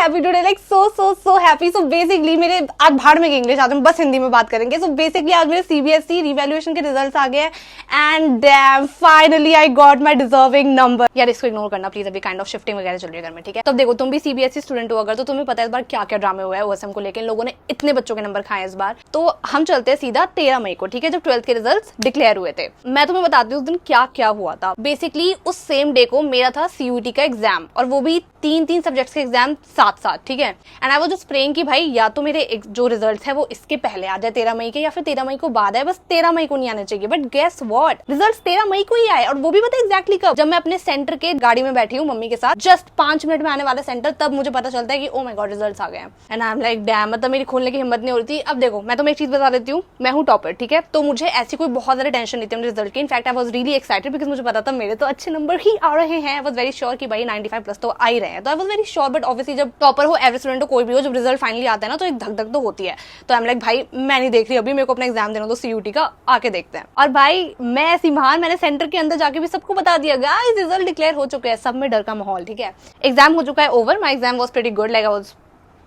Happy today, like so happy. So basically मेरे आज भाड़ में इंग्लिश आते हैं, बस हिंदी में बात करेंगे। सो बेसिकली आज मेरे सीबीएसई रिवैल्यूएशन के रिजल्ट्स आ गए and dam finally I got my deserving number. यार इसको इग्नोर करना प्लीज, अभी काइंड ऑफ शिफ्टिंग वगैरह चल रही है घर में, ठीक है। तब देखो तुम भी सीबीएसई स्टूडेंट हो अगर, तो तुम्हें पता है इस बार क्या क्या ड्रामे हुआ है ओएसएम को लेकर। इन लोगों ने इतने बच्चों के नंबर खाए इस बार। तो हम चलते हैं सीधा 13 मई को, ठीक है, जब 12th के रिजल्ट्स डिक्लेयर हुए थे। मैं तुम्हें बताती हूँ उस दिन क्या क्या हुआ था। बेसिकली उस सेम डे को मेरा था सीयूटी का एग्जाम, और वो भी तीन सब्जेक्ट्स के एग्जाम साथ साथ, ठीक है। And I was just praying कि भाई या तो मेरे जो रिजल्ट्स है वो इसके पहले आ जाए 13 मई के, या फिर 13 मई को बाद है, बस 13 मई को नहीं आने चाहिए। बट गेस व्हाट, रिजल्ट्स 13 मई को ही आए, और वो भी पता एग्जैक्टली कब, जब मैं अपने सेंटर के गाड़ी में बैठी हूँ मम्मी के साथ, जस्ट 5 मिनट में आने वाला सेंटर, तब मुझे पता चलता है कि ओ माय गॉड रिजल्ट्स आ गए हैं। And I am like damn, मतलब मेरी खोलने की हिम्मत नहीं हो रही थी। अब देखो मैं तुम्हें एक चीज बता देती हूँ, मैं हूँ टॉपर, ठीक है, तो मुझे ऐसी कोई बहुत ज्यादा टेंशन नहीं थी अपने रिजल्ट की। In fact I was really excited because मुझे पता था मेरे तो अच्छे नंबर ही आ रहे हैं। आई वाज वेरी श्योर कि भाई 95 प्लस तो आ ही रहे हैं, तो I was very sure. But obviously जब टॉपर हो, एवरेज स्टूडेंट हो, कोई भी हो, जब रिजल्ट फाइनली आता है ना तो एक धक धक तो होती है। तो आई एम लाइक भाई मैं नहीं देख रही अभी, मेरे को अपना एग्जाम देना तो सीयूटी का, आके देखते हैं। और भाई मैं ऐसी महान, मैंने सेंटर के अंदर जाके भी सबको बता दिया गाइस रिजल्ट डिक्लेयर हो चुके हैं। सब में डर का माहौल, ठीक है। एग्जाम हो चुका है over, my exam was pretty good, like I was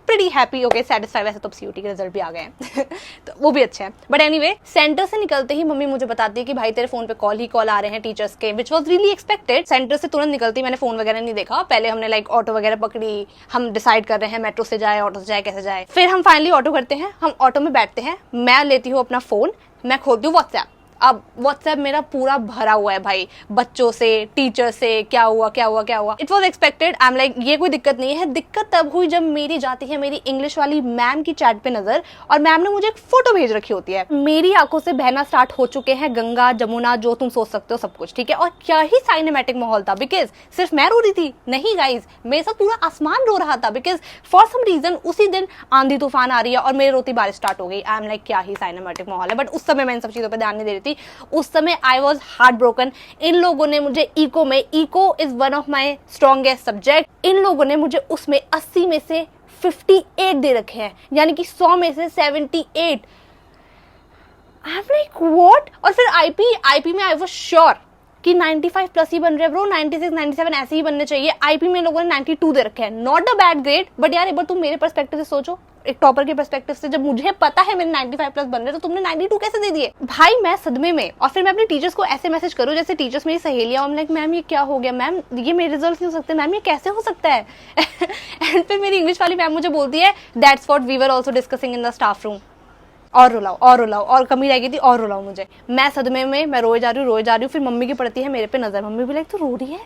pretty happy, okay, satisfied। वैसे तो सीयूटी के रिजल्ट भी आ गए हैं तो वो भी अच्छे हैं। बट एनीवे सेंटर से निकलते ही मम्मी मुझे बताती है कि भाई तेरे फोन पे कॉल ही कॉल आ रहे हैं टीचर्स के, which was really expected. Centre से तुरंत निकलती मैंने फोन वगैरह नहीं देखा, पहले हमने लाइक ऑटो वगैरह पकड़ी, हम डिसाइड कर रहे हैं मेट्रो से जाए, ऑटो से जाए, कैसे जाए। फिर हम फाइनली ऑटो करते हैं, हम ऑटो में बैठते हैं, मैं लेती हूँ अपना फोन, मैं खोलती हूँ व्हाट्सएप। अब व्हाट्सएप मेरा पूरा भरा हुआ है भाई, बच्चों से, टीचर से, क्या हुआ क्या हुआ क्या हुआ। It was expected. I am like ये कोई दिक्कत नहीं है। दिक्कत तब हुई जब मेरी जाती है मेरी इंग्लिश वाली मैम की चैट पे नजर, और मैम ने मुझे एक फोटो भेज रखी होती है। मेरी आंखों से बहना स्टार्ट हो चुके हैं गंगा जमुना, जो तुम सोच सकते हो सब कुछ, ठीक है। और क्या ही साइनेमैटिक माहौल था, बिकॉज सिर्फ मैं रो रही थी नहीं गाइज, मेरे साथ पूरा आसमान रो रहा था। बिकॉज फॉर सम रीजन उसी दिन आंधी तूफान आ रही है और मेरे रोती बारिश स्टार्ट हो गई। आई एम लाइक क्या ही साइनेमैटिक माहौल है। बट उस समय मैं इन सब चीजों पर ध्यान नहीं दे रही थी। उस समय आई वॉज हार्ट ब्रोकन। इन लोगों ने मुझे इको में, eco is one of my strongest subject, इन लोगों ने मुझे उसमें 80 में से 58 दे रखे हैं, यानी कि 100 में से 78। I am like what. और फिर आईपी में आई वॉज श्योर कि 95 प्लस ही बन रहे हैं ब्रो, 96 97 ऐसे ही बनने चाहिए। आईपी में लोगों ने 92 दे रखे हैं, not a bad grade. But यार एक बार तुम मेरे पर्सपेक्टिव से सोचो, एक टॉपर के पर्सपेक्टिव से, जब मुझे पता है मेरे 95 प्लस बन रहे तो तुमने 92 कैसे दे दिए भाई। मैं सदमे में। और फिर मैं अपने टीचर्स को ऐसे मैसेज करूं जैसे टीचर्स मेरी सहेलियां, हम लाइक मैम ये क्या हो गया, मैम ये मेरे रिजल्ट नहीं हो सकते, मैम ये कैसे हो सकता है एंड फिर मेरी इंग्लिश वाली मैम मुझे बोलती है that's what we were also discussing in the staff room. और रुलाओ और कमी रह गई थी, और रुलाओ मुझे। मैं सदमे में, मैं रोए जा रही हूँ। फिर मम्मी की पड़ती है मेरे पे नजर, मम्मी भी लाइक तो रो रही है,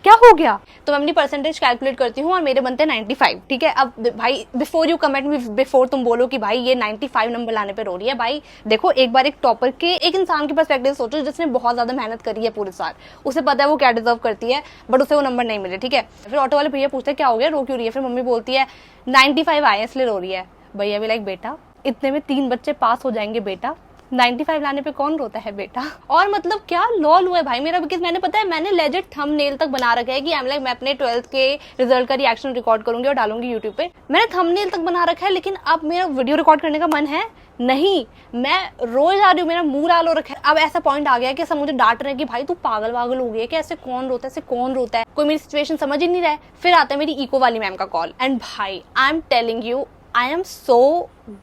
क्या हो गया। तो मैं अपनी परसेंटेज कैलकुलेट करती हूँ और मेरे बनते हैं 95, ठीक है। अब भाई before you comment me, before तुम बोलो कि भाई ये 95 नंबर लाने पे रो रही है, भाई देखो एक बार एक टॉपर के, एक इंसान के पर्सपेक्टिव सोचो जिसने बहुत ज्यादा मेहनत करी है पूरे साल, उसे पता है वो क्या डिजर्व करती है, बट उसे वो नंबर नहीं मिले, ठीक है। फिर ऑटो वाले भैया पूछते हैं क्या हो गया, रो क्यों रही है। फिर मम्मी बोलती है 95 आए इसलिए रो रही है। भैया भी लाइक बेटा इतने में 3 बच्चे पास हो जाएंगे बेटा, 95 लाने पे कौन रोता है बेटा। और मतलब क्या लॉल हुआ है भाई मेरा, बिकॉज मैंने पता है मैंने लेजिट थंबनेल तक बना रखा है कि मैं अपने 12th के रिजल्ट का रिएक्शन रिकॉर्ड करूंगी और डालूंगी यूट्यूब पे। मैंने थंबनेल तक बना रखा है, लेकिन अब मेरा वीडियो रिकॉर्ड करने का मन है नहीं, मैं रोज आ रही हूँ, मेरा मुंह लाल हो रखा है। अब ऐसा पॉइंट आ गया है कि सब मुझे डांट रहे हैं कि भाई तू पागल वागल हो गई है कि ऐसे कौन रोता है, कोई मेरी सिचुएशन समझ ही नहीं रहा है। फिर आता है मेरी इको वाली मैम का कॉल, एंड भाई I am telling you I am so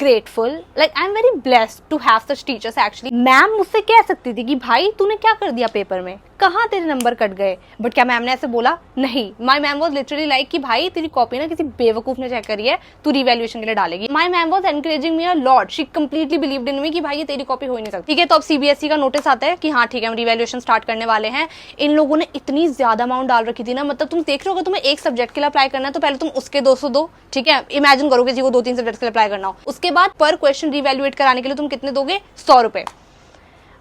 grateful, like I am very blessed to have such teachers actually। Ma'am मुझसे कह सकती थी कि भाई तूने क्या कर दिया पेपर में, कहाँ तेरे नंबर कट गए, बट क्या मैम ने ऐसे बोला, नहीं। माई मैम वॉज लिटरली लाइक कि भाई तेरी कॉपी ना किसी बेवकूफ ने चेक करी है, तू रिवैल्यूएशन के लिए डालेगी। My ma'am was encouraging me a lot, she completely believed in me कि भाई ये तेरी कॉपी हो ही नहीं सकती, ठीक है। तो अब सीबीएसई का नोटिस आता है कि हाँ ठीक है हम रिवैल्यूएशन स्टार्ट करने वाले हैं। इन लोगों ने इतनी ज्यादा अमाउंट डाल रखी थी ना, मतलब तुम देख रहे हो तुम्हें एक सब्जेक्ट के लिए अप्लाई करना है तो पहले तुम उसके 200 दो, ठीक है। इमेजिन करो किसी को 2-3 सब्जेक्ट के लिए अप्लाई करना हो, उसके बाद पर क्वेश्चन रिवैल्यूएट कराने के लिए तुम कितने दोगे, 100 रुपए।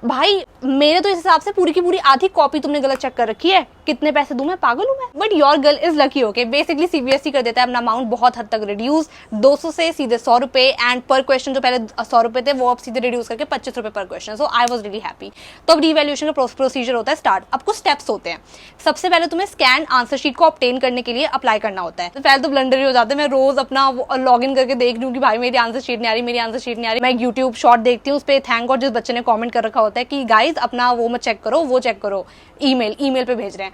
भाई मेरे तो इस हिसाब से पूरी की पूरी आधी कॉपी तुमने गलत चेक कर रखी है, कितने पैसे दूं मैं, पागल हूं मैं। But your girl is lucky, okay. Basically CBSE कर देता है अपना अमाउंट बहुत हद तक रिड्यूस, 200 से सीधे 100 रुपए, एंड पर क्वेश्चन जो पहले 100 रुपए थे वो अब सीधे रिड्यूस करके 25 रुपए पर question. So I was really happy. तो अब रिवैल्यूएशन का प्रोसीजर होता है स्टार्ट। अब कुछ स्टेप्स होते हैं। सबसे पहले तुम्हें स्कैन आंसर शीट को ऑब्टेन करने के लिए अप्लाई करना होता है। तो पहले तो ब्लंडर ही हो जाता है, मैं रोज अपना लॉग इन करके देख रही हूँ कि भाई मेरी आंसर शीट नहीं आ रही, मैं यूट्यूब शॉर्ट देखती हूँ, उस पर थैंक गॉड जिस बच्चे ने कॉमेंट कर रखा होता है कि गाइज अपना वो मत चेक करो, वो चेक करो, ईमेल पे भेज रहे हैं।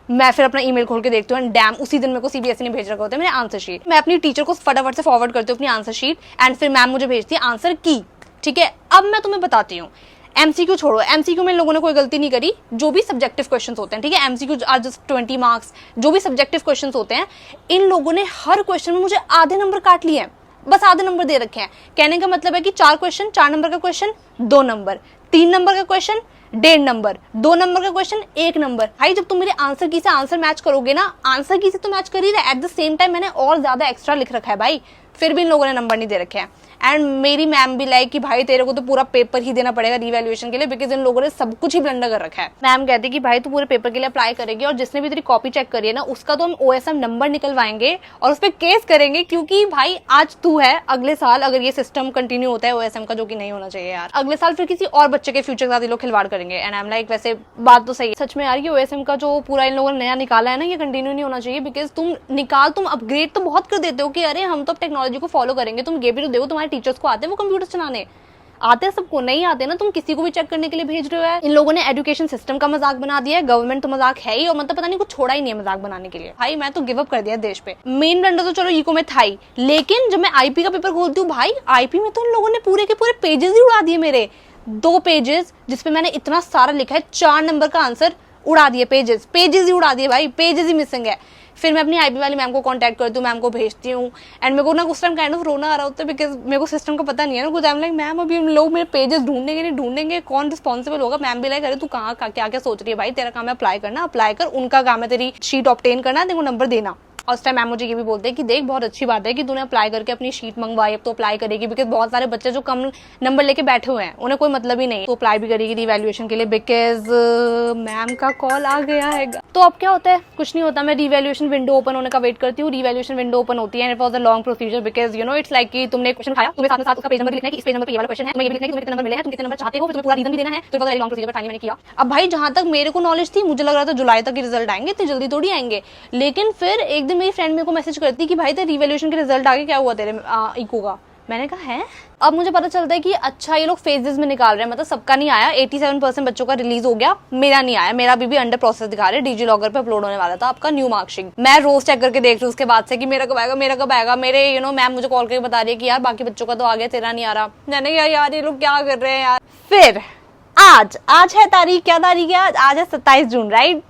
मैं फिर अपना ईमेल खोल के देखती हूँ एंड डैम उसी दिन मेरे को सीबीएसई ने भेज रखा होता है मेरे आंसर शीट। मैं अपनी टीचर को फटाफट से फॉरवर्ड करती हूँ अपनी आंसर शीट एंड फिर मैम मुझे भेजती है आंसर की। ठीक है, अब मैं तुम्हें बताती हूँ, एमसीक्यू छोड़ो, एमसीक्यू में इन लोगों ने कोई गलती नहीं करी। जो भी सब्जेक्टिव क्वेश्चंस होते हैं, ठीक है, एमसीक्यू आर जस्ट 20 मार्क्स, जो भी सब्जेक्टिव क्वेश्चंस होते हैं, इन लोगों ने हर क्वेश्चन में मुझे आधे नंबर काट लिए हैं, बस आधे नंबर दे रखे हैं। कहने का मतलब है कि 4 क्वेश्चन, 4 नंबर का क्वेश्चन 2 नंबर, 3 नंबर का क्वेश्चन 1.5 नंबर, 2 नंबर का क्वेश्चन 1 नंबर। भाई जब तुम मेरे आंसर की से आंसर मैच करोगे ना, आंसर की से तो मैच कर ही रहा है, एट द सेम टाइम मैंने और ज्यादा एक्स्ट्रा लिख रखा है भाई, फिर भी इन लोगों ने नंबर नहीं दे रखे हैं। एंड मेरी मैम भी लाइक कि भाई तेरे को तो पूरा पेपर ही देना पड़ेगा रिवैल्यूएशन के लिए, बिकॉज इन लोगों ने सब कुछ ही ब्लंडर कर रखा है। मैम कहती कि भाई तू पूरे पेपर के लिए अप्लाई करेगी और जिसने भी तेरी कॉपी चेक करी है ना, उसका तो हम ओएसएम नंबर निकलवाएंगे और उस पर केस करेंगे, क्योंकि भाई आज तू है, अगले साल अगर ये सिस्टम कंटिन्यू होता है ओएसएम का, जो कि नहीं होना चाहिए यार, अगले साल फिर किसी और बच्चे के फ्यूचर के साथ ये लोग खिलवाड़ करेंगे। एंड आई एम लाइक वैसे बात तो सही है सच में यार, ये ओएसएम का जो पूरा इन लोगों ने नया निकाला है ना, ये कंटिन्यू नहीं होना चाहिए, बिकॉज तुम अपग्रेड तो बहुत कर देते हो कि अरे हम तो अब टेक्नोलॉजी को फॉलो करेंगे, तुम ये भी तो देखो तुम्हारे टीचर्स को आते हैं वो कंप्यूटर चलाने, आते हैं सबको, नहीं आते ना तुम किसी को भी चेक करने के लिए भेज रहे हो यार। इन लोगों ने एजुकेशन सिस्टम का मजाक बना दिया है, गवर्नमेंट तो मजाक है ही, और मतलब पता नहीं कुछ छोड़ा ही नहीं है मजाक बनाने के लिए। भाई मैं तो गिव अप कर दिया देश पे। मेन ब्लंडर तो चलो इको में था ही, लेकिन जब मैं आईपी का पेपर खोलती हूँ भाई, आईपी में तो इन लोगों ने पूरे के पूरे पेजेस ही उड़ा दिए मेरे, 2 पेजेस जिसपे मैंने इतना सारा लिखा है, 4 नंबर का आंसर उड़ा दिए, पेजेस ही उड़ा दिए भाई, पेजेस ही मिसिंग है। फिर मैं अपनी आईबी वाली मैम को कांटेक्ट करती हूँ, मैम को भेजती हूँ एंड मेरे को ना उस टाइम काइंड ऑफ रोना आ रहा होता है, बिकॉज मेरे को सिस्टम का पता नहीं है ना कुछ। आई एम लाइक मैम अभी हम लोग मेरे पेजेस ढूंढेंगे नहीं ढूंढेंगे, कौन रिस्पॉन्सिबल होगा। मैम भी लाइक अरे तू कहाँ क्या क्या सोच रही है भाई, तेरा काम है अप्लाई करना, अप्लाई कर, उनका काम है तेरी शीट ऑब्टेन करना, तेरे को नंबर देना। और उस टाइम मैम मुझे ये भी बोलते हैं कि देख बहुत अच्छी बात है कि तूने अप्लाई करके अपनी शीट मंगवाई, अब तो अप्लाई करेगी, बिकॉज बहुत सारे बच्चे जो कम नंबर लेके बैठे हुए हैं उन्हें कोई मतलब ही नहीं, तो अप्लाई भी करेगी रिवैल्यूएशन के लिए, बिकॉज मैम का कॉल आ गया है। तो अब क्या होता है, कुछ नहीं होता, मैं रिवैल्यूएशन विंडो ओपन होने का वेट करती हूँ। रिवैल्यूएशन विंडो ओपन होती है, it was a long procedure, because you know it's like कि तुमने क्वेश्चन खाया, तुम्हें साथ उसका पेज नंबर लिखना है कि इस पेज नंबर पे ये वाला क्वेश्चन है, तुम्हें ये भी लिखना है कि तुम्हें कितने नंबर मिले हैं, तुम कितने नंबर चाहते हो, फिर तुम्हें पूरा रीजन भी देना है, तो बहुत लॉन्ग प्रोसीजर फाइनली मैंने किया। अब भाई जहां तक मेरे को नॉलेज थी, मुझे लग रहा था जुलाई तक के रिजल्ट आएंगे, इतनी जल्दी थोड़ी आएंगे, लेकिन फिर एक दिन मेरी फ्रेंड मेरे को मैसेज करती कि भाई तेरे रिवैल्यूएशन के रिजल्ट आगे, क्या हुआ तेरे इको का। मैंने कहा है, अब मुझे पता चलता है कि अच्छा ये लोग फेजेस में निकाल रहे हैं, मतलब सबका नहीं आया, 87% बच्चों का रिलीज हो गया, मेरा नहीं आया, मेरा अभी भी अंडर प्रोसेस दिखा रहे हैं, डीजी लॉगर पे अपलोड होने वाला था आपका न्यू मार्कशीट। मैं रोज चेक करके देख रही हूँ उसके बाद से कि मेरा कब आएगा, मेरा कब आएगा। मेरे यू नो मैम मुझे कॉल करके बता रही है कि यार बाकी बच्चों का तो आ गया, तेरा नहीं आ रहा। मैंने कहा यार ये लोग क्या कर रहे हैं यार। फिर आज है तारीख, क्या तारीख है आज है 27 जून, राइट।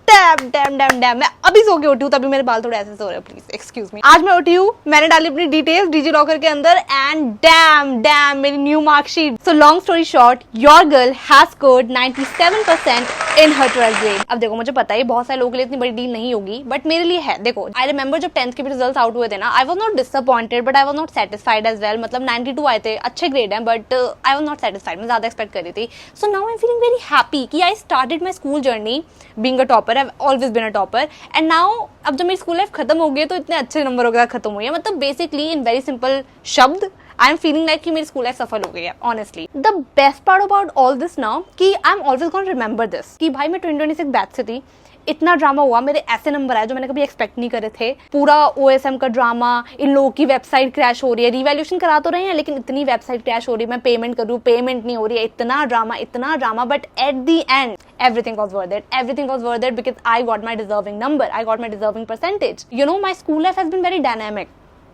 डैम मैं अभी सो के उठी हूँ, तभी मेरे बाल थोड़े ऐसे सो रहे हैं, प्लीज एक्सक्यूज मी। आज मैं उठी हूँ, मैंने डाली अपनी डिटेल्स डिजी लॉकर के अंदर एंड डैम मेरी new marksheet. So long story short, your girl has scored 97% in her 12th grade. अब देखो मुझे पता है बहुत सारे लोगों के लिए इतनी बड़ी डील नहीं होगी, बट मेरे लिए है। देखो आई रिमेंबर जब 10th के भी रिजल्ट आउट हुए थे ना, I was not disappointed but I was not satisfied as well. मतलब 92 आए थे, अच्छे ग्रेड हैं, but I was not satisfied, मैं ज्यादा एक्सपेक्ट कर रही थी। So now I am feeling very happy कि I started my school journey being a topper, I have always been a topper, and now अब जब मेरी स्कूल लाइफ खत्म हो गई तो इतने अच्छे नंबरों के साथ खत्म हुई है। मतलब बेसिकली इन वेरी सिंपल शब्द आई एम फीलिंग लाइक कि मेरी स्कूल लाइफ सफल हो गई है honestly. The best part about all this now कि I am always gonna remember this कि भाई मैं 2026 बैच से थी, इतना ड्रामा हुआ, मेरे ऐसे नंबर आए जो मैंने कभी एक्सपेक्ट नहीं करे थे। पूरा ओएसएम का ड्रामा, इन लोगों की वेबसाइट क्रैश हो रही है, रिवैल्यूएशन करा तो रहे हैं लेकिन इतनी वेबसाइट क्रैश हो रही है, मैं पेमेंट करूँ पेमेंट नहीं हो रही है, इतना drama, but at the and everything was worth it because I got my deserving number, I got my deserving percentage. You know, my school life has been very dynamic.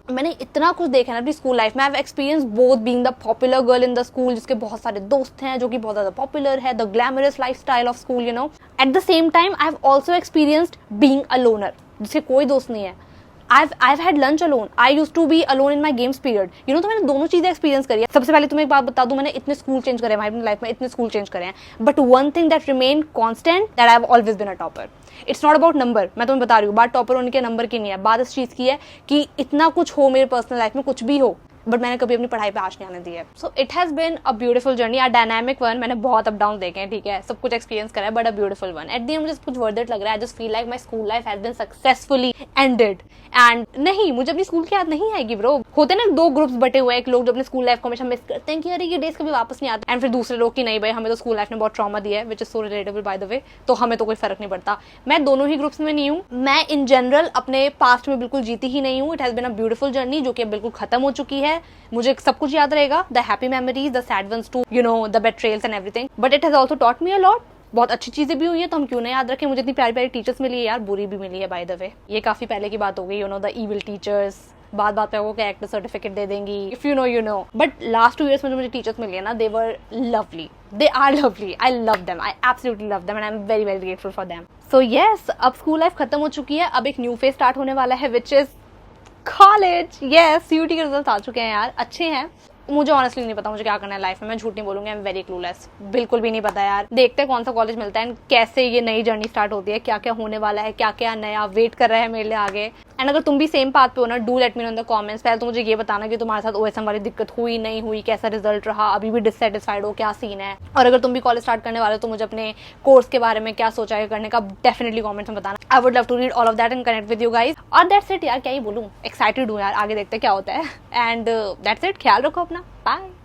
मैंने इतना कुछ देखा ना अपनी स्कूल लाइफ में। I have experience both being the popular girl in the school, जिसके बहुत सारे दोस्त हैं, जो कि बहुत ज्यादा पॉपुलर है, the glamorous lifestyle of school, you know. At the same time I have also experienced being a loner, जिसके कोई दोस्त नहीं है। I've had lunch alone. I used to be alone in my games period. You know, तो मैंने दोनों चीजें experience करी है। सबसे पहले तुम्हें एक बात बता दूं, मैंने इतने स्कूल चेंज करे हैं अपनी लाइफ में, इतने स्कूल चेंज करे हैं, but one thing that remain constant, that I have always been a topper. It's not about number, मैं तुम्हें बता रही हूँ, बात टॉपर होने के नंबर की नहीं है, बात इस चीज की है कि इतना कुछ हो मेरे पर्सनल लाइफ में, कुछ भी हो, बट मैंने कभी अपनी पढ़ाई पे आँच नहीं आने दी है। So it has been a beautiful journey, a dynamic one. मैंने बहुत अप डाउन देखे हैं, ठीक है, सब कुछ एक्सपीरियंस करा है, but a beautiful one. At the end मुझे कुछ वर्थ इट लग रहा है। I just feel like my school life has been successfully ended. And नहीं, मुझे अपनी स्कूल की याद नहीं आएगी ब्रो। होते ना 2 ग्रुप्स बटे हुए, एक लोग जो अपने स्कूल लाइफ को हमेशा मिस करते हैं कि अरे ये डेज कभी वापस नहीं आते, एंड फिर दूसरे लोग की नहीं भाई हमें तो स्कूल लाइफ ने बहुत ट्रॉमा दिया है, which is so relatable by the way, तो हमें तो कोई फर्क नहीं पड़ता। मैं दोनों ही ग्रुप्स में नहीं हूँ। मैं इन जनरल अपने पास्ट में बिल्कुल जीती ही नहीं हूँ। It has been a beautiful journey जो कि बिल्कुल खत्म हो चुकी है। मुझे सब कुछ याद रहेगा, the happy memories, the sad ones too, you know, the betrayals and everything, but it has also taught me a lot. बहुत अच्छी चीजें भी हुई है तो हम क्यों ना याद रखें। मुझे इतनी प्यारी प्यारी टीचर्स मिली है यार, बुरी भी मिली है बाय द वे। ये काफी पहले की बात हो गई, you know the evil teachers, बात बात पे आपको कैरेक्टर सर्टिफिकेट दे देंगी, if you know you know. But last 2 years में जो मुझे टीचर्स मिली है ना, they were lovely, they are lovely, I love them, I absolutely love them and I am very very grateful for them. So yes, अब school life खत्म हो चुकी है, अब एक न्यू फेज स्टार्ट होने वाला है which is college. Yes, CUET के रिजल्ट आ चुके हैं यार, अच्छे हैं। मुझे ऑनेस्टली नहीं पता मुझे क्या करना है लाइफ में, मैं झूठ नहीं बोलूंगी, आई एम वेरी क्लूलेस, बिल्कुल भी नहीं पता यार। देखते हैं कौन सा कॉलेज मिलता है, कैसे ये नई जर्नी स्टार्ट होती है, क्या क्या होने वाला है, क्या क्या नया वेट कर रहा है मेरे लिए आगे। एंड अगर तुम भी सेम पाथ पे हो ना, do let me know in the comments. पहले तो मुझे ये बताना कि तुम्हारे साथ ओएसएम वाली दिक्कत हुई नहीं हुई, कैसा रिजल्ट रहा, अभी भी डिससेटिस्फाइड हो, क्या सीन है। और अगर तुम भी कॉलेज स्टार्ट करने वाले हो तो मुझे अपने कोर्स के बारे में क्या सोचा है करने का डेफिनेटली कमेंट्स में बताना। I would love to read all of that and connect with you guys. और दैट्स इट यार, क्या ही बोलूं, एक्साइटेड हूँ यार, आगे देखते क्या होता है। एंड दैट्स इट, ख्याल रखो अपना, बाय।